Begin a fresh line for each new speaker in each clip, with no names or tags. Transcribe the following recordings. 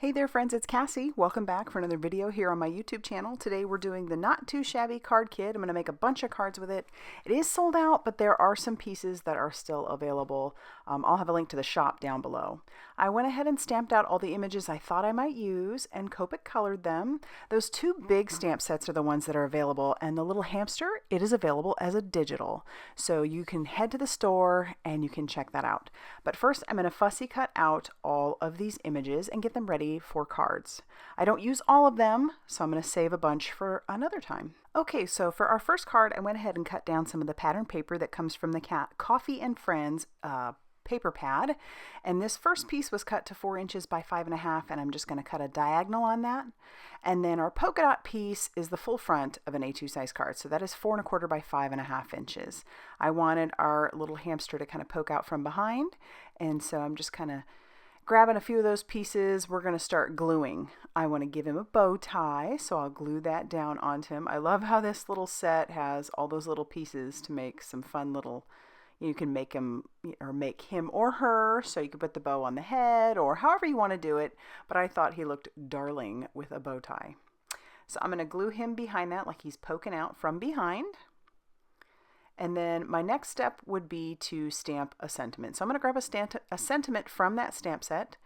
Hey there friends, it's Cassie. Welcome back for another video here on my YouTube channel. Today we're doing the Not Too Shabby card kit. I'm going to make a bunch of cards with it. It is sold out, but there are some pieces that are still available. I'll have a link to the shop down below. I went ahead and stamped out all the images I thought I might use and Copic colored them. Those two big stamp sets are the ones that are available, and the little hamster, it is available as a digital. So you can head to the store and you can check that out. But first I'm going to fussy cut out all of these images and get them ready for cards. I don't use all of them, so I'm going to save a bunch for another time. Okay, so for our first card, I went ahead and cut down some of the pattern paper that comes from the Coffee and Friends paper pad, and this first piece was cut to 4 inches by 5.5, and I'm just going to cut a diagonal on that. And then our polka dot piece is the full front of an A2 size card, so that is 4.25 by 5.5 inches. I wanted our little hamster to kind of poke out from behind, and so I'm just kind of grabbing a few of those pieces. We're going to start gluing. I want to give him a bow tie, so I'll glue that down onto him. I love how this little set has all those little pieces to make some fun little, you can make him or her, so you can put the bow on the head or however you want to do it, but I thought he looked darling with a bow tie. So I'm going to glue him behind that like he's poking out from behind. And then my next step would be to stamp a sentiment. So I'm going to grab a sentiment from that stamp set,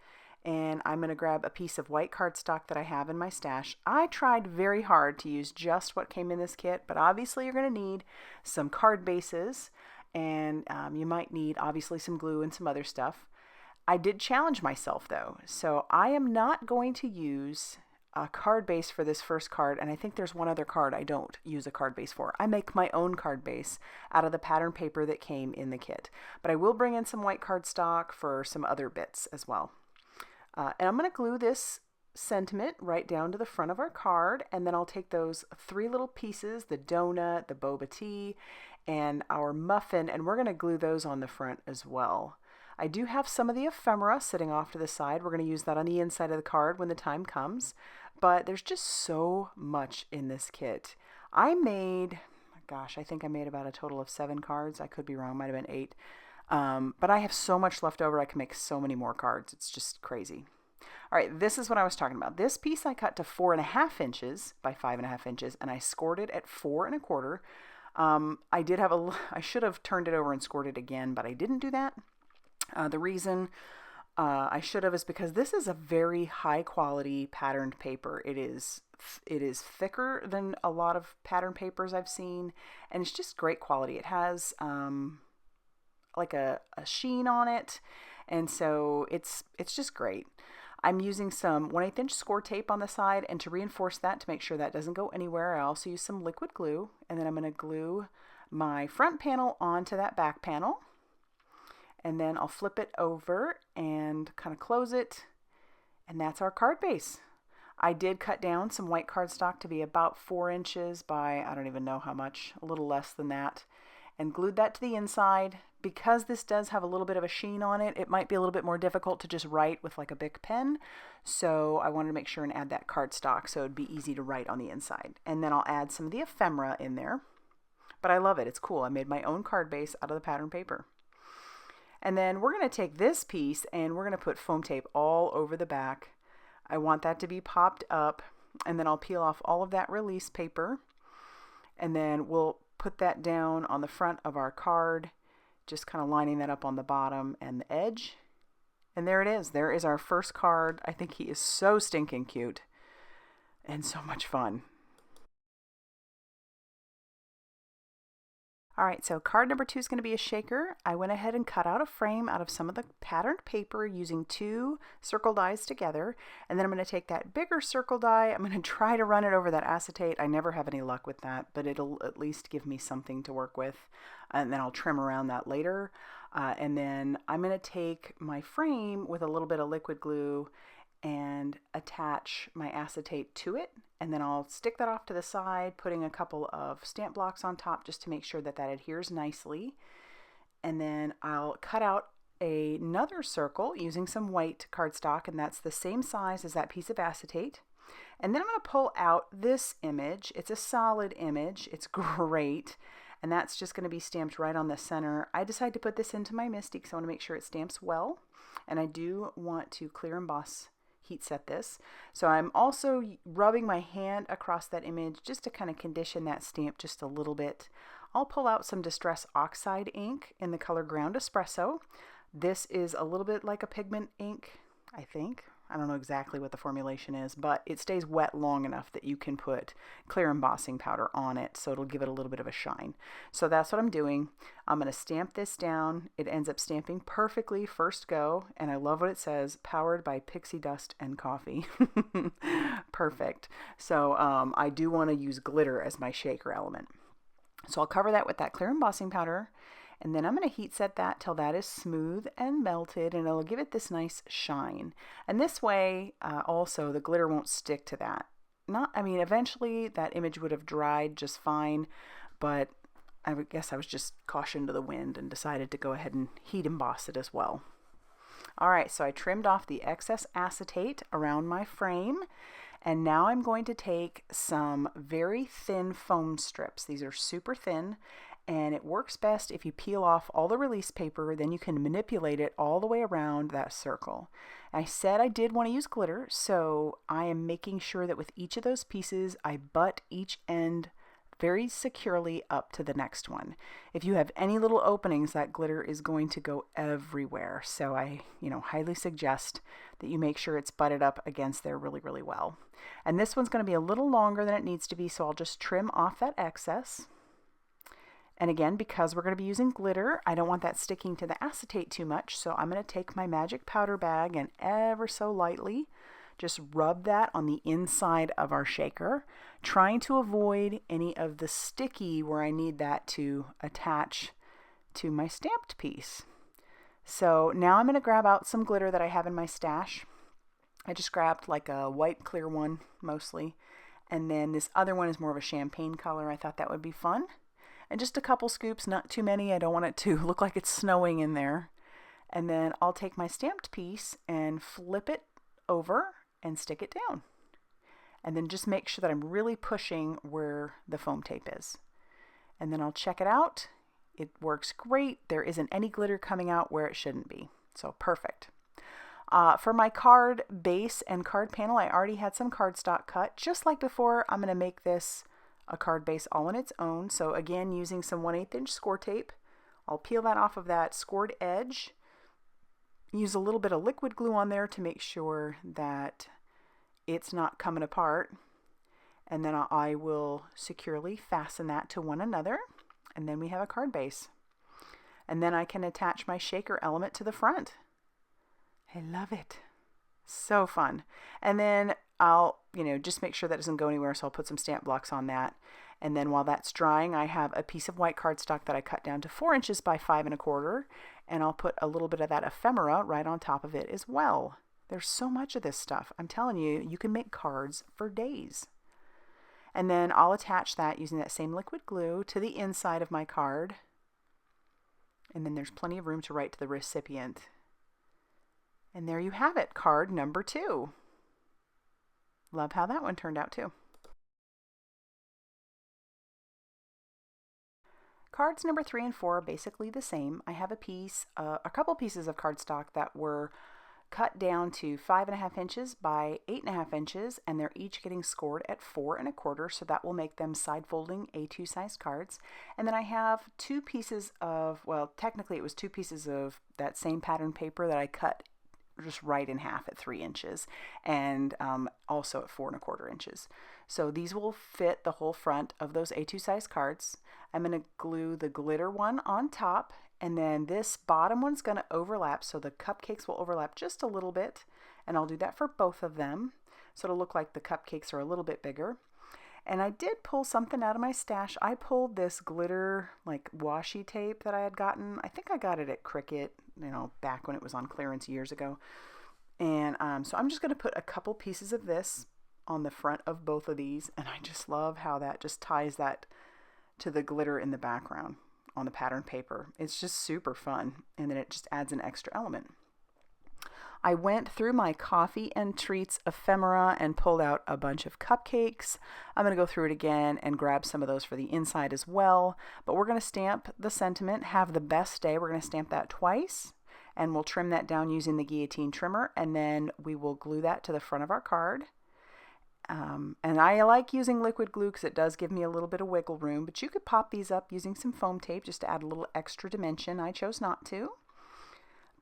and I'm going to grab a piece of white cardstock that I have in my stash. I tried very hard to use just what came in this kit, but obviously you're going to need some card bases, and you might need obviously some glue and some other stuff. I did challenge myself though, so I am not going to use a card base for this first card, and I think there's one other card I don't use a card base for. I make my own card base out of the pattern paper that came in the kit, but I will bring in some white cardstock for some other bits as well. And I'm going to glue this sentiment right down to the front of our card, and then I'll take those 3 little pieces, the donut, the boba tea, and our muffin, and we're going to glue those on the front as well. I do have some of the ephemera sitting off to the side. We're going to use that on the inside of the card when the time comes. But there's just so much in this kit. I made, gosh, I think I made about a total of 7 cards. I could be wrong, might have been 8. But I have so much left over, I can make so many more cards. It's just crazy. All right, this is what I was talking about. This piece I cut to 4.5 inches by 5.5 inches, and I scored it at 4.25. I should have turned it over and scored it again, but I didn't do that. The reason I should have is because this is a very high quality patterned paper. It is thicker than a lot of pattern papers I've seen, and it's just great quality. It has like a sheen on it, and so it's just great. I'm using some 1/8 inch score tape on the side, and to reinforce that, to make sure that doesn't go anywhere, I also use some liquid glue, and then I'm going to glue my front panel onto that back panel. And then I'll flip it over and kind of close it, and that's our card base. I did cut down some white cardstock to be about 4 inches by, I don't even know how much, a little less than that, and glued that to the inside. Because this does have a little bit of a sheen on it, it might be a little bit more difficult to just write with like a Bic pen, so I wanted to make sure and add that cardstock so it'd be easy to write on the inside. And then I'll add some of the ephemera in there, but I love it. It's cool. I made my own card base out of the pattern paper. And then we're going to take this piece and we're going to put foam tape all over the back. I want that to be popped up, and then I'll peel off all of that release paper, and then we'll put that down on the front of our card, just kind of lining that up on the bottom and the edge. And there it is. There is our first card. I think he is so stinking cute and so much fun. All right, so card number 2 is going to be a shaker. I went ahead and cut out a frame out of some of the patterned paper using 2 circle dies together. And then I'm going to take that bigger circle die. I'm going to try to run it over that acetate. I never have any luck with that, but it'll at least give me something to work with. And then I'll trim around that later. And then I'm going to take my frame with a little bit of liquid glue and attach my acetate to it, and then I'll stick that off to the side, putting a couple of stamp blocks on top just to make sure that that adheres nicely. And then I'll cut out another circle using some white cardstock, and that's the same size as that piece of acetate. And then I'm going to pull out this image. It's a solid image. It's great. And that's just going to be stamped right on the center. I decided to put this into my Mystic, so I want to make sure it stamps well. And I do want to clear emboss heat set this. So I'm also rubbing my hand across that image just to kind of condition that stamp just a little bit. I'll pull out some Distress Oxide ink in the color Ground Espresso. This is a little bit like a pigment ink, I think. I don't know exactly what the formulation is, but it stays wet long enough that you can put clear embossing powder on it, so it'll give it a little bit of a shine. So that's what I'm doing. I'm going to stamp this down. It ends up stamping perfectly first go, and I love what it says, powered by pixie dust and coffee. Perfect. So I do want to use glitter as my shaker element. So I'll cover that with that clear embossing powder, and then I'm going to heat set that till that is smooth and melted, and it'll give it this nice shine. And this way, also, the glitter won't stick to that. Eventually that image would have dried just fine, but I guess I was just caution to the wind and decided to go ahead and heat emboss it as well. All right, so I trimmed off the excess acetate around my frame, and now I'm going to take some very thin foam strips. These are super thin, and it works best if you peel off all the release paper, then you can manipulate it all the way around that circle. I said I did want to use glitter, so I am making sure that with each of those pieces, I butt each end very securely up to the next one. If you have any little openings, that glitter is going to go everywhere. So I, highly suggest that you make sure it's butted up against there really, really well. And this one's going to be a little longer than it needs to be, so I'll just trim off that excess. And again, because we're going to be using glitter, I don't want that sticking to the acetate too much, so I'm going to take my magic powder bag and ever so lightly just rub that on the inside of our shaker, trying to avoid any of the sticky where I need that to attach to my stamped piece. So now I'm going to grab out some glitter that I have in my stash. I just grabbed like a white clear one mostly, and then this other one is more of a champagne color. I thought that would be fun. And just a couple scoops, not too many. I don't want it to look like it's snowing in there. And then I'll take my stamped piece and flip it over and stick it down. And then just make sure that I'm really pushing where the foam tape is. And then I'll check it out. It works great. There isn't any glitter coming out where it shouldn't be. So perfect. For my card base and card panel, I already had some cardstock cut. Just like before, I'm going to make this a card base all on its own. So again, using some 1/8 inch score tape, I'll peel that off of that scored edge. Use a little bit of liquid glue on there to make sure that it's not coming apart. And then I will securely fasten that to one another. And then we have a card base. And then I can attach my shaker element to the front. I love it. So fun. And then I'll, just make sure that doesn't go anywhere. So I'll put some stamp blocks on that. And then while that's drying, I have a piece of white cardstock that I cut down to 4 inches by 5 1/4. And I'll put a little bit of that ephemera right on top of it as well. There's so much of this stuff. I'm telling you, you can make cards for days. And then I'll attach that using that same liquid glue to the inside of my card. And then there's plenty of room to write to the recipient. And there you have it, card number 2. Love how that one turned out too. Cards number 3 and 4 are basically the same. I have a couple pieces of cardstock that were cut down to 5 1/2 inches by 8 1/2 inches, and they're each getting scored at 4 1/4, so that will make them side folding A2 sized cards. And then I have 2 pieces of, well, technically it was 2 pieces of that same pattern paper that I cut just right in half at 3 inches, and also at 4 1/4 inches. So these will fit the whole front of those A2 size cards. I'm going to glue the glitter one on top, and then this bottom one's going to overlap, so the cupcakes will overlap just a little bit, and I'll do that for both of them. So it'll look like the cupcakes are a little bit bigger. And I did pull something out of my stash. I pulled this glitter like washi tape that I had gotten. I think I got it at Cricket, back when it was on clearance years ago. And so I'm just going to put a couple pieces of this on the front of both of these. And I just love how that just ties that to the glitter in the background on the pattern paper. It's just super fun. And then it just adds an extra element. I went through my coffee and treats ephemera and pulled out a bunch of cupcakes. I'm going to go through it again and grab some of those for the inside as well. But we're going to stamp the sentiment, have the best day. We're going to stamp that twice. And we'll trim that down using the guillotine trimmer, and then we will glue that to the front of our card. And I like using liquid glue because it does give me a little bit of wiggle room, but you could pop these up using some foam tape just to add a little extra dimension. I chose not to.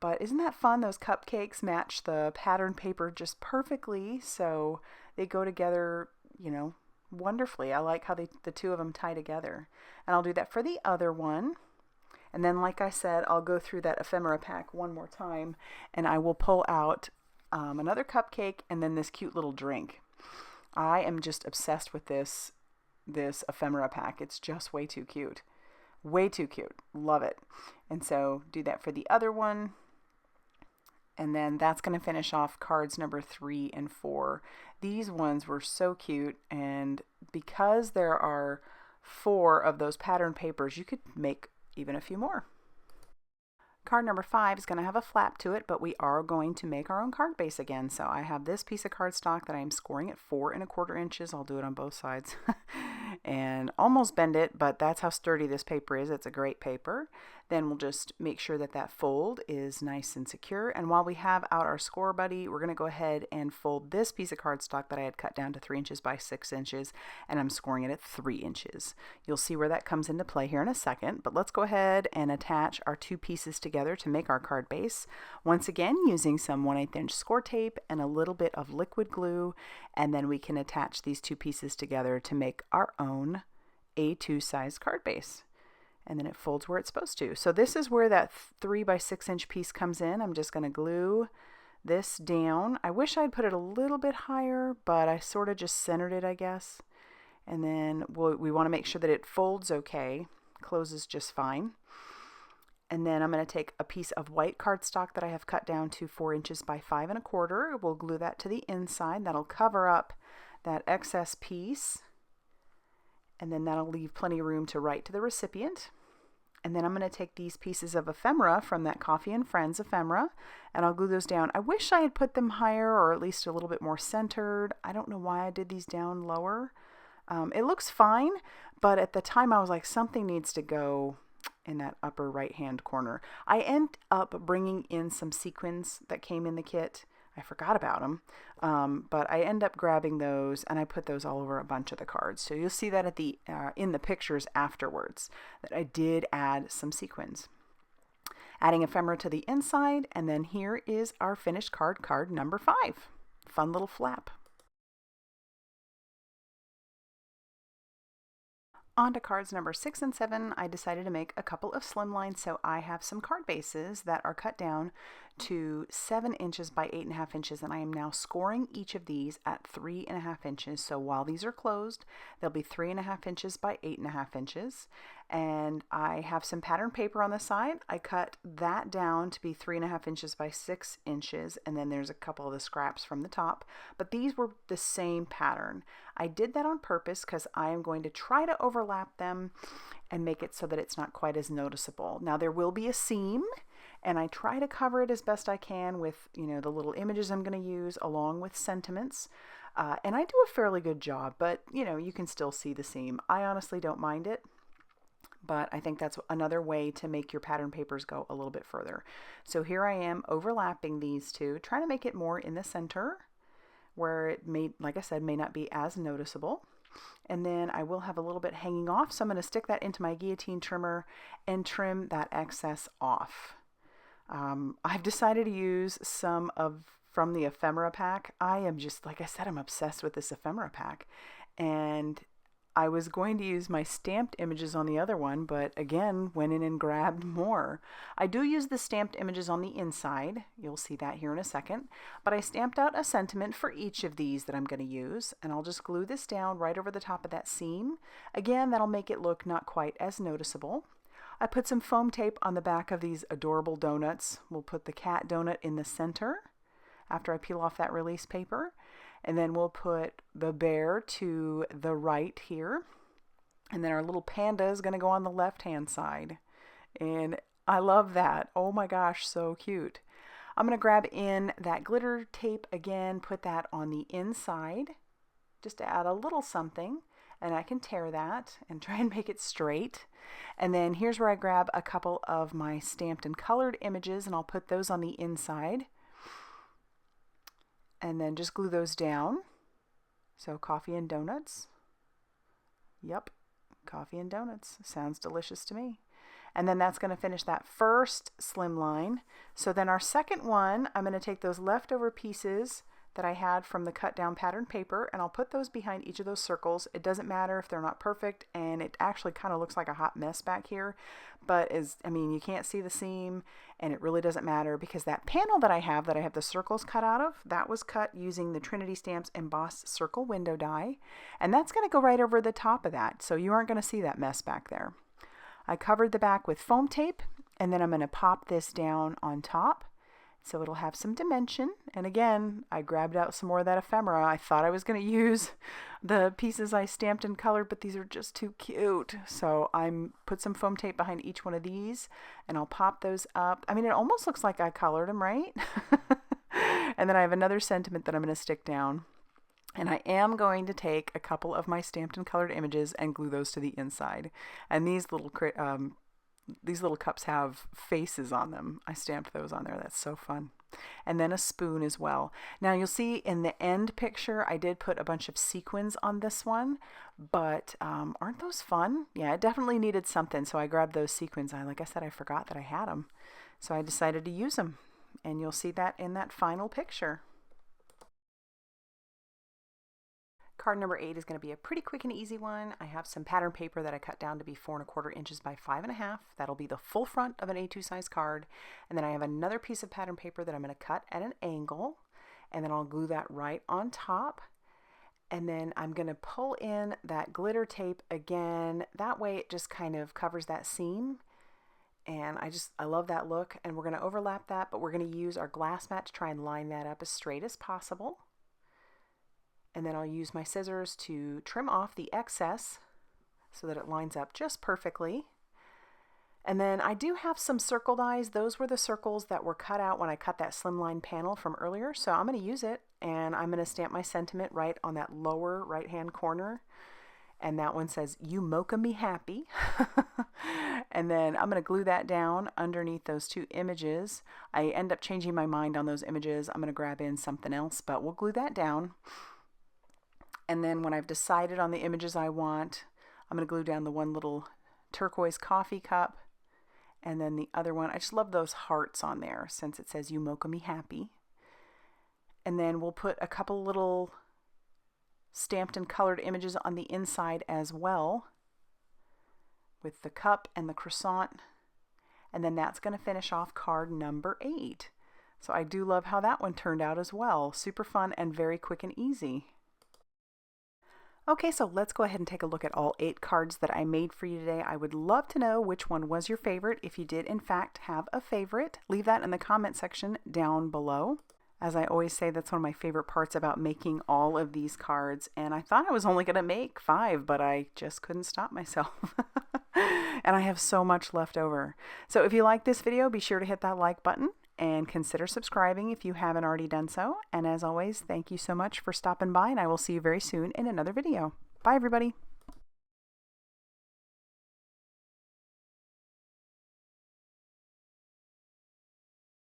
But isn't that fun? Those cupcakes match the pattern paper just perfectly, so they go together, you know, wonderfully. I like how the two of them tie together. And I'll do that for the other one. And then, like I said, I'll go through that ephemera pack one more time, and I will pull out another cupcake and then this cute little drink. I am just obsessed with this ephemera pack. It's just way too cute. Way too cute. Love it. And so do that for the other one. And then that's going to finish off cards number 3 and 4. These ones were so cute, and because there are 4 of those pattern papers, you could make even a few more. Card number 5 is going to have a flap to it, but we are going to make our own card base again. So I have this piece of cardstock that I'm scoring at 4 1/4 inches. I'll do it on both sides and almost bend it, but that's how sturdy this paper is. It's a great paper. Then we'll just make sure that that fold is nice and secure. And while we have out our score buddy, we're going to go ahead and fold this piece of cardstock that I had cut down to 3 inches by 6 inches, and I'm scoring it at 3 inches. You'll see where that comes into play here in a second, but let's go ahead and attach our 2 pieces together to make our card base. Once again, using some 1/8 inch score tape and a little bit of liquid glue, and then we can attach these 2 pieces together to make our own A2 size card base. And then it folds where it's supposed to. So this is where that 3 by 6 inch piece comes in. I'm just going to glue this down. I wish I'd put it a little bit higher, but I sort of just centered it, I guess. And then we want to make sure that it folds okay, closes just fine. And then I'm going to take a piece of white cardstock that I have cut down to 4 inches by 5 1/4. We'll glue that to the inside. That'll cover up that excess piece. And then that'll leave plenty of room to write to the recipient. And then I'm going to take these pieces of ephemera from that Coffee and Friends ephemera, and I'll glue those down. I wish I had put them higher or at least a little bit more centered. I don't know why I did these down lower. It looks fine, but at the time I was like, something needs to go in that upper right hand corner. I end up bringing in some sequins that came in the kit. I forgot about them, but I end up grabbing those, and I put those all over a bunch of the cards. So you'll see that at the in the pictures afterwards that I did add some sequins. Adding ephemera to the inside, and then here is our finished card, card number 5. Fun little flap. On to cards number 6 and 7, I decided to make a couple of slimlines, so I have some card bases that are cut down to 7 inches by 8 1/2 inches, and I am now scoring each of these at 3 1/2 inches. So while these are closed, they'll be 3 1/2 inches by 8 1/2 inches. And I have some pattern paper on the side. I cut that down to be 3 1/2 inches by 6 inches, and then there's a couple of the scraps from the top, but these were the same pattern. I did that on purpose because I am going to try to overlap them and make it so that it's not quite as noticeable. Now there will be a seam, and I try to cover it as best I can with, you know, the little images I'm going to use along with sentiments. And I do a fairly good job, but you know, you can still see the seam. I honestly don't mind it, but I think that's another way to make your pattern papers go a little bit further. So here I am overlapping these two, trying to make it more in the center where it may, like I said, may not be as noticeable. And then I will have a little bit hanging off, so I'm going to stick that into my guillotine trimmer and trim that excess off. I've decided to use some from the ephemera pack. I am just, like I said, I'm obsessed with this ephemera pack, and I was going to use my stamped images on the other one, but again, went in and grabbed more. I do use the stamped images on the inside. You'll see that here in a second. But I stamped out a sentiment for each of these that I'm going to use, and I'll just glue this down right over the top of that seam. Again, that'll make it look not quite as noticeable. I put some foam tape on the back of these adorable donuts. We'll put the cat donut in the center after I peel off that release paper. And then we'll put the bear to the right here. And then our little panda is going to go on the left-hand side. And I love that. Oh my gosh, so cute. I'm going to grab in that glitter tape again, put that on the inside, just to add a little something. and I can tear that and try and make it straight. And then here's where I grab a couple of my stamped and colored images, and I'll put those on the inside and then just glue those down. So coffee and donuts. Yep, coffee and donuts. Sounds delicious to me. And then that's going to finish that first slim line. So then our second one, I'm going to take those leftover pieces that I had from the cut down pattern paper, and I'll put those behind each of those circles. It doesn't matter if they're not perfect, and it actually kind of looks like a hot mess back here, but you can't see the seam, and it really doesn't matter because that panel that I have the circles cut out of, that was cut using the Trinity Stamps embossed circle window die, and that's going to go right over the top of that, so you aren't going to see that mess back there. I covered the back with foam tape, and then I'm going to pop this down on top so it'll have some dimension. And again, I grabbed out some more of that ephemera. I thought I was going to use the pieces I stamped and colored, but these are just too cute. So I'm put some foam tape behind each one of these, and I'll pop those up. I mean, it almost looks like I colored them, right? And then I have another sentiment that I'm going to stick down. And I am going to take a couple of my stamped and colored images and glue those to the inside. And these little cups have faces on them. I stamped those on there. That's so fun. And then a spoon as well. Now you'll see in the end picture, I did put a bunch of sequins on this one, but aren't those fun? Yeah, it definitely needed something, so I grabbed those sequins. Like I said, I forgot that I had them, so I decided to use them. And you'll see that in that final picture. Card number 8 is going to be a pretty quick and easy one. I have some pattern paper that I cut down to be 4 1/4 inches by 5 1/2. That'll be the full front of an A2 size card. And then I have another piece of pattern paper that I'm going to cut at an angle, and then I'll glue that right on top. And then I'm going to pull in that glitter tape again. That way it just kind of covers that seam. And I love that look. And we're going to overlap that, but we're going to use our glass mat to try and line that up as straight as possible. And then I'll use my scissors to trim off the excess so that it lines up just perfectly. And then I do have some circle dies. Those were the circles that were cut out when I cut that slimline panel from earlier. So I'm going to use it, and I'm going to stamp my sentiment right on that lower right-hand corner. And that one says, "You mocha me happy." And then I'm going to glue that down underneath those two images. I end up changing my mind on those images. I'm going to grab in something else, but we'll glue that down. And then when I've decided on the images I want, I'm going to glue down the one little turquoise coffee cup, and then the other one. I just love those hearts on there since it says, "You mocha me happy." And then we'll put a couple little stamped and colored images on the inside as well with the cup and the croissant. And then that's going to finish off card number 8. So I do love how that one turned out as well. Super fun and very quick and easy. Okay, so let's go ahead and take a look at all 8 cards that I made for you today. I would love to know which one was your favorite. If you did, in fact, have a favorite, leave that in the comment section down below. As I always say, that's one of my favorite parts about making all of these cards. And I thought I was only going to make 5, but I just couldn't stop myself. And I have so much left over. So if you like this video, be sure to hit that like button and consider subscribing if you haven't already done so. And as always, thank you so much for stopping by, and I will see you very soon in another video. Bye, everybody.